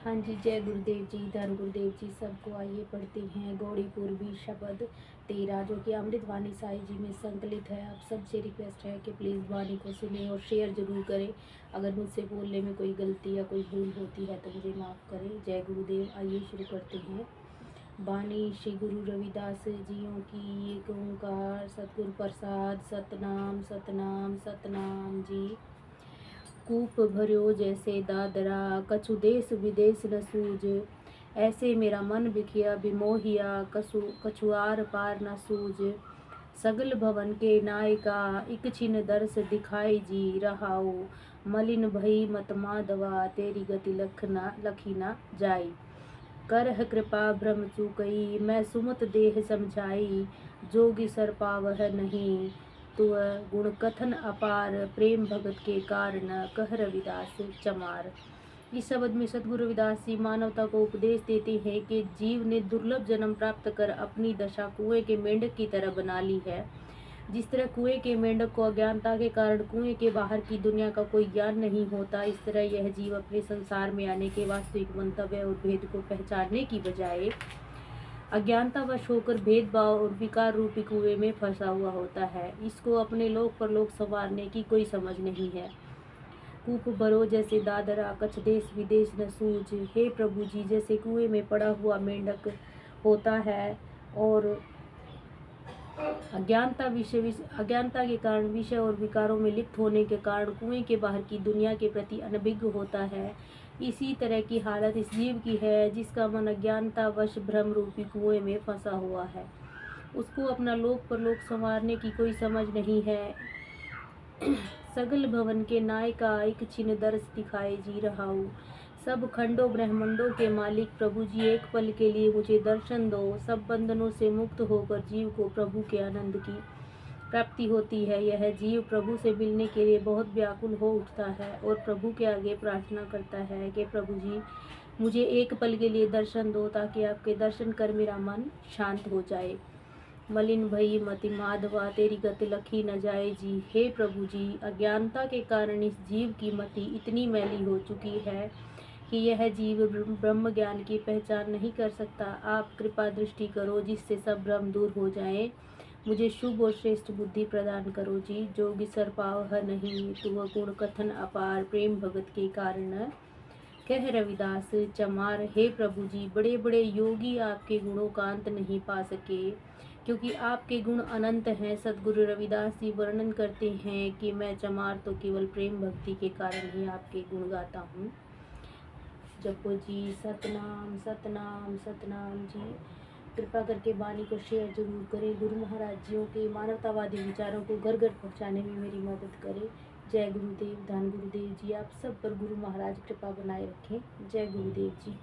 हाँ जी, जय गुरुदेव जी, धन गुरुदेव जी सबको। आइए पढ़ते हैं गौड़ी पूर्वी शब्द 13 जो कि अमृत वाणी साई जी में संकलित है। आप सबसे रिक्वेस्ट है कि प्लीज़ वाणी को सुने और शेयर जरूर करें। अगर मुझसे बोलने में कोई गलती या कोई भूल होती है तो मुझे माफ़ करें। जय गुरुदेव। आइए शुरू करते हैं। वाणी श्री गुरु रविदास जियों की। एक ओंकार सतगुरु प्रसाद। सतनाम सतनाम सतनाम जी। कूप भर्यो जैसे दादरा, कछु देश विदेश न सूझ। ऐसे मेरा मन बिखिया बिमोहिया, कछुआर पार न सूझ। सगल भवन के नायका, इक छिन दर्श दिखाई जी रहाओ। मलिन भई मत माधवा, तेरी गति लखी न जाई। करह कृपा ब्रह्म चूकई, मैं सुमत देह समझाई। जोगी सर पावह नहीं, तुअ गुण कथन अपार। प्रेम भगत के कारण, कह रविदास चमार। इस शब्द में सद्गुरु रविदास जी मानवता को उपदेश देते हैं कि जीव ने दुर्लभ जन्म प्राप्त कर अपनी दशा कुएं के मेंढक की तरह बना ली है। जिस तरह कुएं के मेंढक को अज्ञानता के कारण कुएं के बाहर की दुनिया का कोई ज्ञान नहीं होता, इस तरह यह जीव अपने संसार में आने के वास्तविक मंतव्य और भेद को पहचानने की बजाय अज्ञानतावश होकर भेदभाव और विकार रूपी कुएं में फंसा हुआ होता है। इसको अपने लोक परलोक संवारने की कोई समझ नहीं है। कूप भरो जैसे दादरा, कछ देश विदेश न सूझ। हे प्रभु जी, जैसे कुएं में पड़ा हुआ मेंढक होता है और अज्ञानता के कारण विषय और विकारों में लिप्त होने के कारण कुएं के बाहर की दुनिया के प्रति अनभिज्ञ होता है, इसी तरह की हालत इस जीव की है जिसका मन अज्ञानतावश भ्रम रूपी कुएं में फंसा हुआ है। उसको अपना लोक परलोक संवारने की कोई समझ नहीं है। सगल भवन के नायका, एक छिन दर्श दिखाए जी रहा हूँ। सब खंडों ब्रह्मंडों के मालिक प्रभु जी, एक पल के लिए मुझे दर्शन दो। सब बंधनों से मुक्त होकर जीव को प्रभु के आनंद की प्राप्ति होती है। यह जीव प्रभु से मिलने के लिए बहुत व्याकुल हो उठता है और प्रभु के आगे प्रार्थना करता है कि प्रभु जी, मुझे एक पल के लिए दर्शन दो ताकि आपके दर्शन कर मेरा मन शांत हो जाए। मलिन भई मति माधवा, तेरी गति लखी न जाए जी। हे प्रभु जी, अज्ञानता के कारण इस जीव की मति इतनी मैली हो चुकी है कि यह जीव ब्रह्म ज्ञान की पहचान नहीं कर सकता। आप कृपा दृष्टि करो जिससे सब भ्रम दूर हो जाए। मुझे शुभ और श्रेष्ठ बुद्धि प्रदान करो जी। जोगी सर पावह नहीं, तुअ गुण कथन अपार। प्रेम भगत के कारण, कह रविदास चमार। हे प्रभु जी, बड़े बड़े योगी आपके गुणों का अंत नहीं पा सके क्योंकि आपके गुण अनंत हैं। सद्गुरु रविदास जी वर्णन करते हैं कि मैं चमार तो केवल प्रेम भक्ति के कारण ही आपके गुण गाता हूँ। जपो जी सतनाम सतनाम सतनाम जी। कृपा करके वाणी को शेयर जरूर करें। गुरु महाराज जियों के मानवतावादी विचारों को घर घर पहुँचाने में मेरी मदद करें। जय गुरुदेव। धन गुरुदेव जी। आप सब पर गुरु महाराज कृपा बनाए रखें। जय गुरुदेव जी।